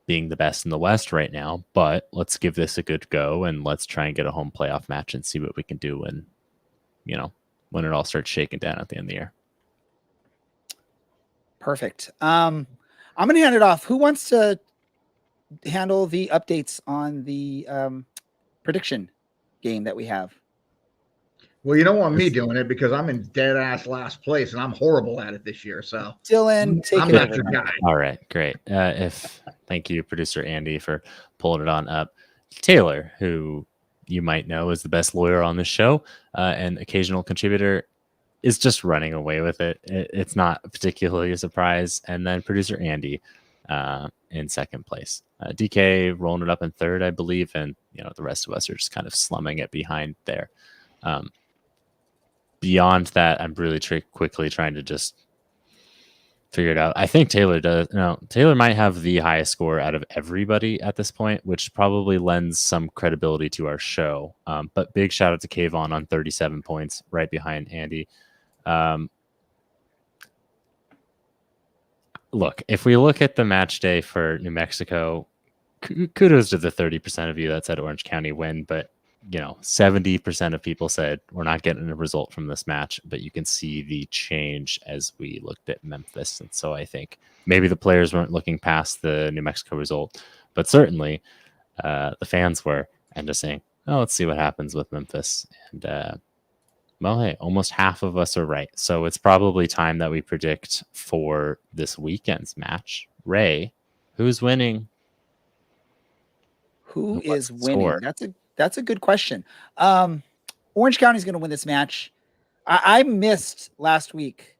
being the best in the West right now, but let's give this a good go, and let's try and get a home playoff match and see what we can do when it all starts shaking down at the end of the year. Perfect. I'm going to hand it off. Who wants to handle the updates on the prediction game that we have? Well, you don't want me doing it because I'm in dead ass last place and I'm horrible at it this year. So Dylan, take I'm it not over. your guy. All right, great. Thank you, producer Andy, for pulling it on up. Taylor, who you might know is the best lawyer on this show and occasional contributor, is just running away with it. It's not particularly a surprise. And then producer Andy in second place. DK rolling it up in third, I believe, and the rest of us are just kind of slumming it behind there. Beyond that, I'm really quickly trying to just figure it out. I think Taylor does. No, Taylor might have the highest score out of everybody at this point, which probably lends some credibility to our show. But big shout out to Kayvon on 37 points, right behind Andy. Look, if we look at the match day for New Mexico, kudos to the 30% of you that said Orange County win, but 70% of people said we're not getting a result from this match. But you can see the change as we looked at Memphis, and so I think maybe the players weren't looking past the New Mexico result, but certainly the fans were, and just saying, "Oh, let's see what happens with Memphis." And well, hey, almost half of us are right, so it's probably time that we predict for this weekend's match. Ray, who's winning? Who What's is the winning? score? That's a good question. Orange County's going to win this match. I missed last week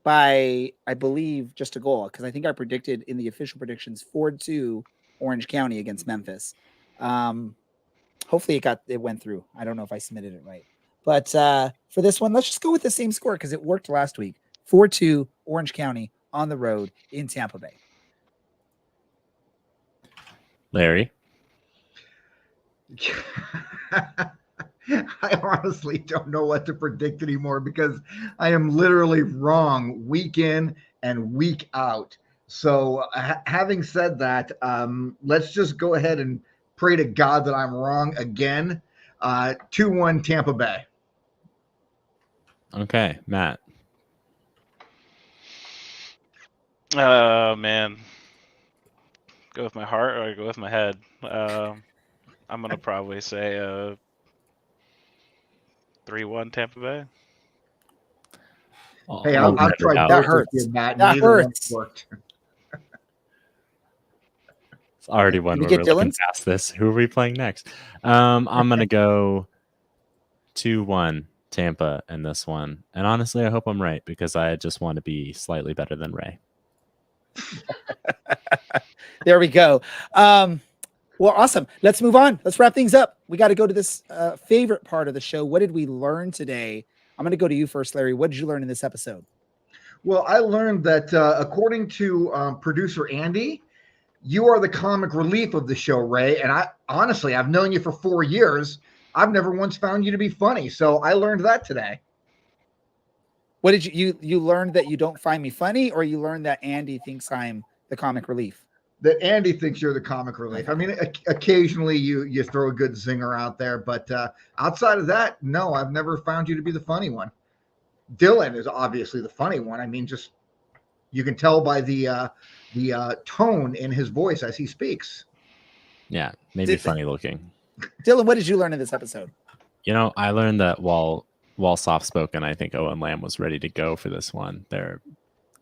by, I believe, just a goal, because I think I predicted in the official predictions 4-2 Orange County against Memphis. Hopefully it went through. I don't know if I submitted it right. But for this one, let's just go with the same score because it worked last week. 4-2 Orange County on the road in Tampa Bay. Larry? I honestly don't know what to predict anymore because I am literally wrong week in and week out. So having said that, let's just go ahead and pray to God that I'm wrong again. 2-1 Tampa Bay. Okay, Matt. Oh man, go with my heart or go with my head. I'm gonna probably say 3-1 Tampa Bay. Hey, I've tried That both hurts. with you, Matt. That Neither one hurts. worked. It's already one Did where we we're get looking Dylan's? past this. Who are we playing next? I'm gonna go 2-1 Tampa in this one. And honestly, I hope I'm right because I just want to be slightly better than Ray. There we go. Well, awesome. Let's move on. Let's wrap things up. We got to go to this favorite part of the show. What did we learn today? I'm going to go to you first, Larry. What did you learn in this episode? Well, I learned that according to producer Andy, you are the comic relief of the show, Ray. And I've known you for 4 years. I've never once found you to be funny. So I learned that today. What did you learned that you don't find me funny, or you learned that Andy thinks I'm the comic relief? That Andy thinks you're the comic relief. I mean, occasionally you throw a good zinger out there, but outside of that, no, I've never found you to be the funny one. Dylan is obviously the funny one. I mean, just you can tell by the tone in his voice as he speaks. Yeah, maybe funny looking. Dylan, what did you learn in this episode? I learned that while soft spoken, I think Owen Lambe was ready to go for this one. Their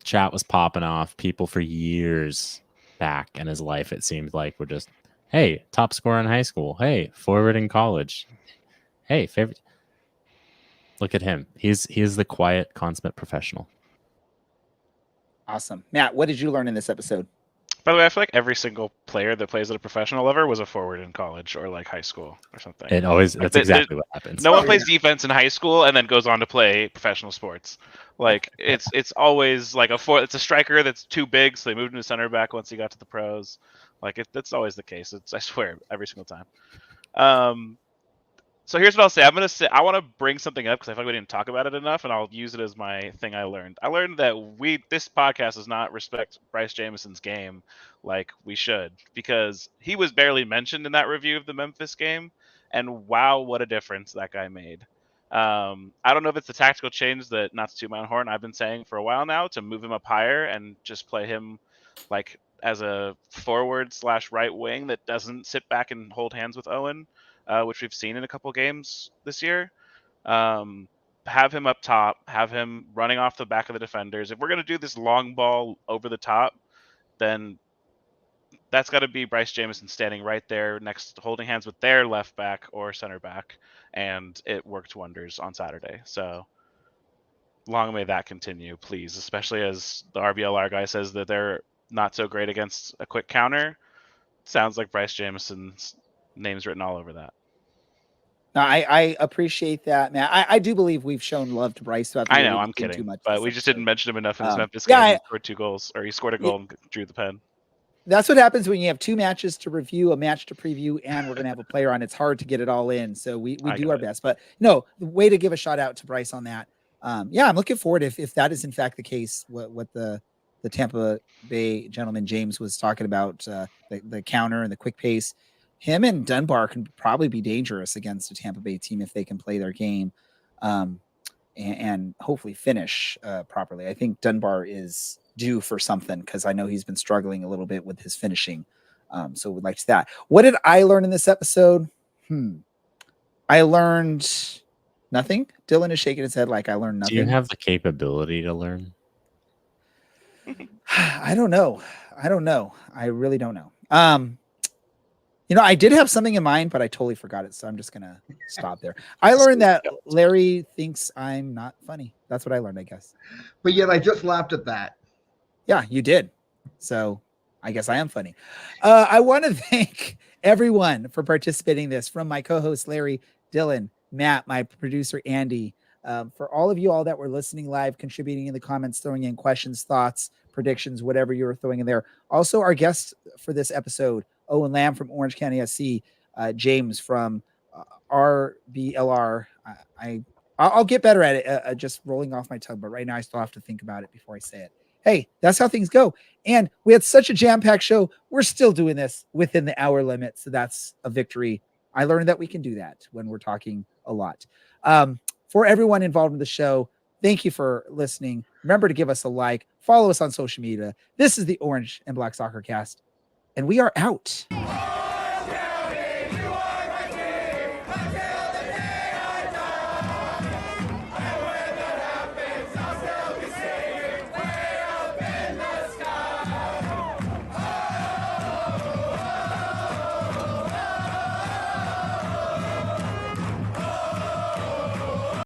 chat was popping off. People for years back in his life, it seemed like, were just, hey, top scorer in high school. Hey, forward in college. Hey, favorite. Look at him. He's the quiet, consummate professional. Awesome. Matt, what did you learn in this episode? By the way, I feel like every single player that plays at a professional level was a forward in college or like high school or something. That's exactly what happens. No one plays defense in high school and then goes on to play professional sports. Like it's always like it's a striker that's too big, so they moved him to center back once he got to the pros. Like that's always the case. I swear, every single time. So here's what I'll say. I want to bring something up because I feel like we didn't talk about it enough, and I'll use it as my thing I learned. I learned that this podcast does not respect Bryce Jamison's game like we should, because he was barely mentioned in that review of the Memphis game, and wow, what a difference that guy made. I don't know if it's the tactical change that, not to toot my own horn, I've been saying for a while now, to move him up higher and just play him like as a forward/right wing that doesn't sit back and hold hands with Owen. Which we've seen in a couple games this year. Have him up top, have him running off the back of the defenders. If we're going to do this long ball over the top, then that's got to be Bryce Jamison standing right there next, holding hands with their left back or center back, and it worked wonders on Saturday. So long may that continue, please, especially as the RBLR guy says that they're not so great against a quick counter. Sounds like Bryce Jamison's name's written all over that. No, I appreciate that, man. I do believe we've shown love to Bryce throughout the I year. know, We I'm didn't do too kidding, much but this we just episode. didn't mention him enough in this Memphis yeah, game. He scored 2 goals, or he scored a goal and drew the pen. That's what happens when you have 2 matches to review, a match to preview, and we're going to have a player on. It's hard to get it all in. So we do our best. But no, way to give a shout out to Bryce on that. Yeah, I'm looking forward if that is in fact the case, what the Tampa Bay gentleman James was talking about, the counter and the quick pace. Him and Dunbar can probably be dangerous against a Tampa Bay team if they can play their game and hopefully finish properly. I think Dunbar is due for something because I know he's been struggling a little bit with his finishing. So we'd like to that. What did I learn in this episode? I learned nothing. Dylan is shaking his head like I learned nothing. Do you have the capability to learn? I don't know. I really don't know. I did have something in mind, but I totally forgot it. So I'm just going to stop there. I learned that Larry thinks I'm not funny. That's what I learned, I guess. But yet I just laughed at that. Yeah, you did. So I guess I am funny. I want to thank everyone for participating in this, from my co-host Larry, Dylan, Matt, my producer Andy, for all of you all that were listening live, contributing in the comments, throwing in questions, thoughts, predictions, whatever you were throwing in there. Also, our guest for this episode, Owen Lambe from Orange County SC, James from RBLR. I'll get better at it, just rolling off my tongue, but right now I still have to think about it before I say it. Hey, that's how things go. And we had such a jam-packed show. We're still doing this within the hour limit, so that's a victory. I learned that we can do that when we're talking a lot. For everyone involved in the show, thank you for listening. Remember to give us a like, follow us on social media. This is the Orange and Black Soccer Cast, and we are out.